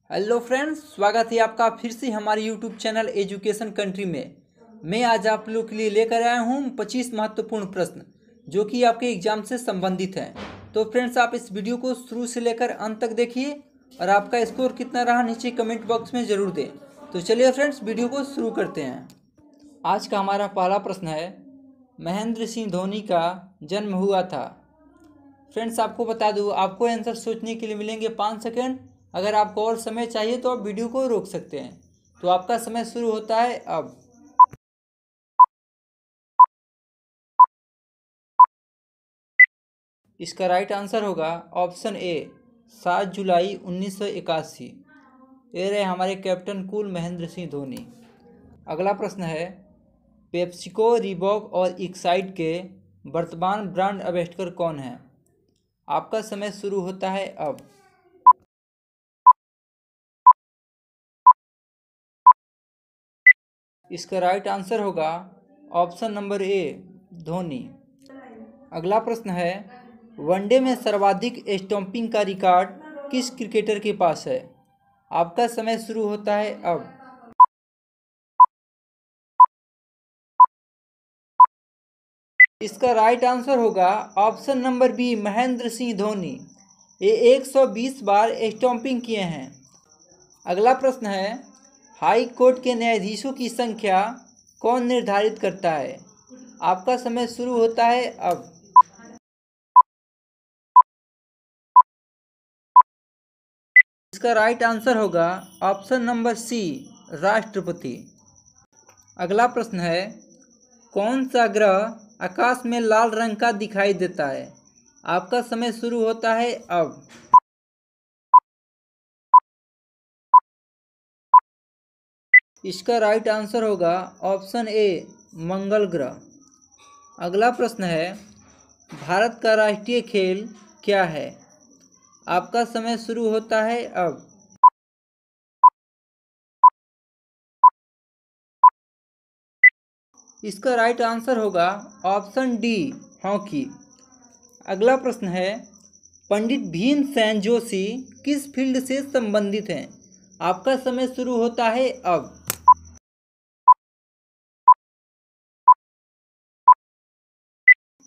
Hello friends, स्वागत है आपका फिर से हमारे यूट्यूब चैनल एजुकेशन कंट्री में। मैं आज आप लोग के लिए लेकर आया हूँ 25 महत्वपूर्ण प्रश्न जो कि आपके एग्जाम से संबंधित हैं। तो फ्रेंड्स, आप इस वीडियो को शुरू से लेकर अंत तक देखिए और आपका स्कोर कितना रहा नीचे कमेंट बॉक्स में ज़रूर दें। तो चलिए फ्रेंड्स, वीडियो को शुरू करते हैं। आज का हमारा पहला प्रश्न है, महेंद्र सिंह धोनी का जन्म हुआ था। फ्रेंड्स, आपको बता दूँ, आपको आंसर सोचने के लिए मिलेंगे 5 सेकेंड। अगर आपको और समय चाहिए तो आप वीडियो को रोक सकते हैं। तो आपका समय शुरू होता है अब। इसका राइट आंसर होगा ऑप्शन ए, 7 जुलाई 1981। ये रहे हमारे कैप्टन कूल महेंद्र सिंह धोनी। अगला प्रश्न है, पेप्सिको, रीबॉक और एक्साइड के वर्तमान ब्रांड एम्बेसडर कौन है? आपका समय शुरू होता है अब। इसका राइट आंसर होगा ऑप्शन नंबर ए, धोनी। अगला प्रश्न है, वनडे में सर्वाधिक स्टंपिंग का रिकॉर्ड किस क्रिकेटर के पास है? आपका समय शुरू होता है अब। इसका राइट आंसर होगा option number B, Mahendra Singh Dhoni. ये 120 बार स्टंपिंग किए हैं। अगला प्रश्न है, हाई कोर्ट के न्यायाधीशों की संख्या कौन निर्धारित करता है? आपका समय शुरू होता है अब। इसका राइट आंसर होगा ऑप्शन नंबर सी, राष्ट्रपति। अगला प्रश्न है, कौन सा ग्रह आकाश में लाल रंग का दिखाई देता है? आपका समय शुरू होता है अब। इसका राइट आंसर होगा ऑप्शन ए, मंगल ग्रह। अगला प्रश्न है, भारत का राष्ट्रीय खेल क्या है? आपका समय शुरू होता है अब। इसका राइट आंसर होगा ऑप्शन डी, हॉकी। अगला प्रश्न है, पंडित भीमसेन जोशी किस फील्ड से संबंधित हैं? आपका समय शुरू होता है अब।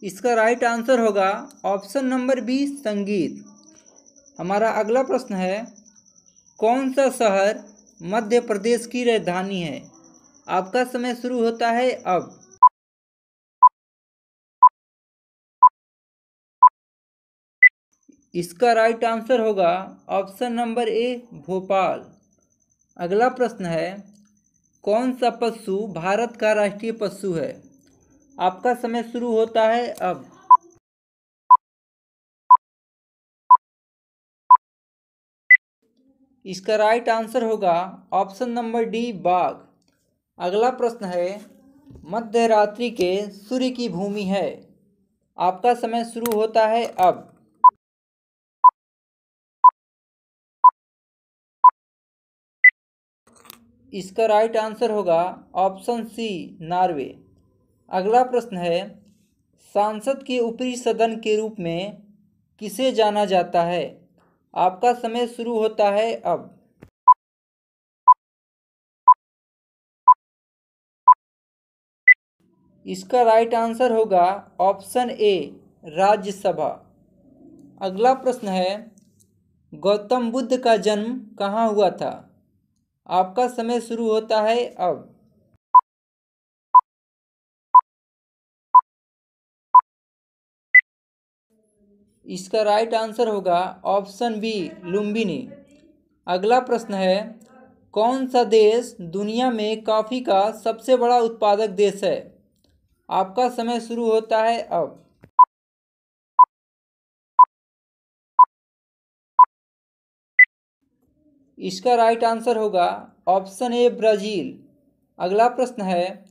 इसका राइट आंसर होगा ऑप्शन नंबर बी, संगीत। हमारा अगला प्रश्न है, कौन सा शहर मध्य प्रदेश की राजधानी है? आपका समय शुरू होता है अब। इसका राइट आंसर होगा ऑप्शन नंबर ए, भोपाल। अगला प्रश्न है, कौन सा पशु भारत का राष्ट्रीय पशु है? आपका समय शुरू होता है अब। इसका राइट आंसर होगा ऑप्शन नंबर डी, बाघ। अगला प्रश्न है, मध्य रात्रि के सूर्य की भूमि है। आपका समय शुरू होता है अब। इसका राइट आंसर होगा ऑप्शन सी, नॉर्वे। अगला प्रश्न है, संसद के ऊपरी सदन के रूप में किसे जाना जाता है? आपका समय शुरू होता है अब। इसका राइट आंसर होगा ऑप्शन ए, राज्यसभा। अगला प्रश्न है, गौतम बुद्ध का जन्म कहाँ हुआ था? आपका समय शुरू होता है अब। इसका राइट आंसर होगा ऑप्शन बी, लुम्बिनी। अगला प्रश्न है, कौन सा देश दुनिया में कॉफ़ी का सबसे बड़ा उत्पादक देश है? आपका समय शुरू होता है अब। इसका राइट आंसर होगा ऑप्शन ए, ब्राज़ील। अगला प्रश्न है,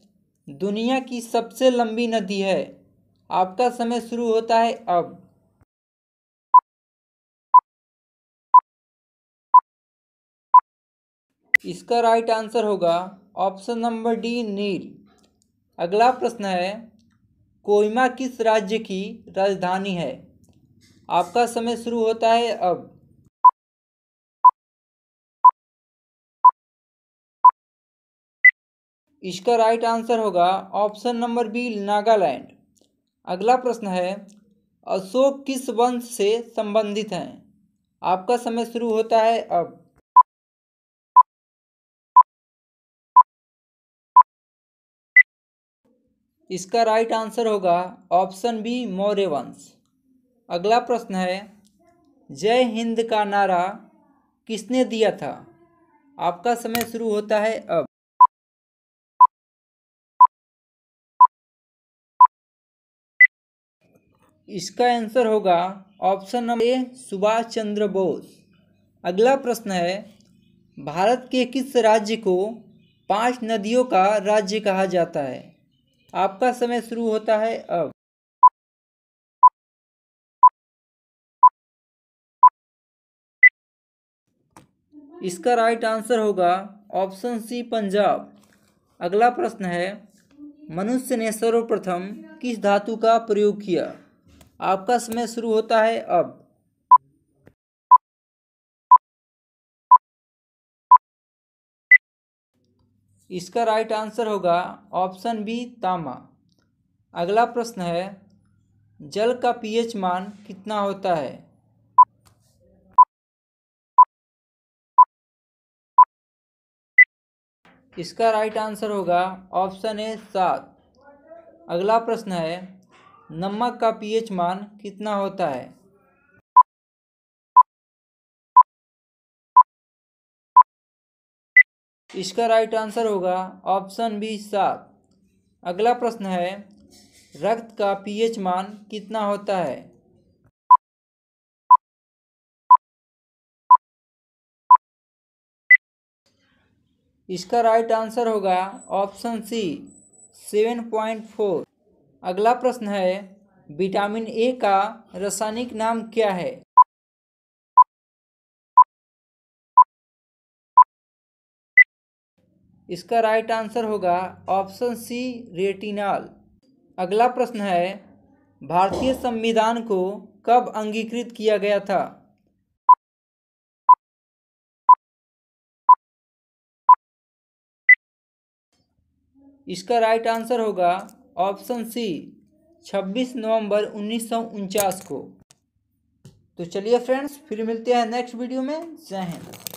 दुनिया की सबसे लंबी नदी है। आपका समय शुरू होता है अब। इसका राइट आंसर होगा ऑप्शन नंबर डी, नील। अगला प्रश्न है, कोहिमा किस राज्य की राजधानी है? आपका समय शुरू होता है अब। इसका राइट आंसर होगा ऑप्शन नंबर बी, नागालैंड। अगला प्रश्न है, अशोक किस वंश से संबंधित हैं? आपका समय शुरू होता है अब। इसका राइट आंसर होगा ऑप्शन बी, मौर्य वंश। अगला प्रश्न है, जय हिंद का नारा किसने दिया था? आपका समय शुरू होता है अब। इसका आंसर होगा option number A, Subhash Chandra Bose. अगला प्रश्न है, भारत के किस राज्य को 5 नदियों का राज्य कहा जाता है? आपका समय शुरू होता है अब। इसका राइट आंसर होगा ऑप्शन सी, पंजाब। अगला प्रश्न है, मनुष्य ने सर्वप्रथम किस धातु का प्रयोग किया? आपका समय शुरू होता है अब। इसका राइट आंसर होगा ऑप्शन बी, तांबा। अगला प्रश्न है, जल का पीएच मान कितना होता है? इसका राइट आंसर होगा ऑप्शन ए, 7। अगला प्रश्न है, नमक का पीएच मान कितना होता है? इसका राइट आंसर होगा ऑप्शन बी, 7। अगला प्रश्न है, रक्त का पीएच मान कितना होता है? इसका राइट आंसर होगा ऑप्शन सी, 7.4। अगला प्रश्न है, विटामिन ए का रासायनिक नाम क्या है? इसका राइट आंसर होगा ऑप्शन सी, रेटिनॉल। अगला प्रश्न है, भारतीय संविधान को कब अंगीकृत किया गया था? इसका राइट आंसर होगा ऑप्शन सी, 26 नवंबर 1949 को। तो चलिए फ्रेंड्स, फिर मिलते हैं नेक्स्ट वीडियो में। जय हिंद।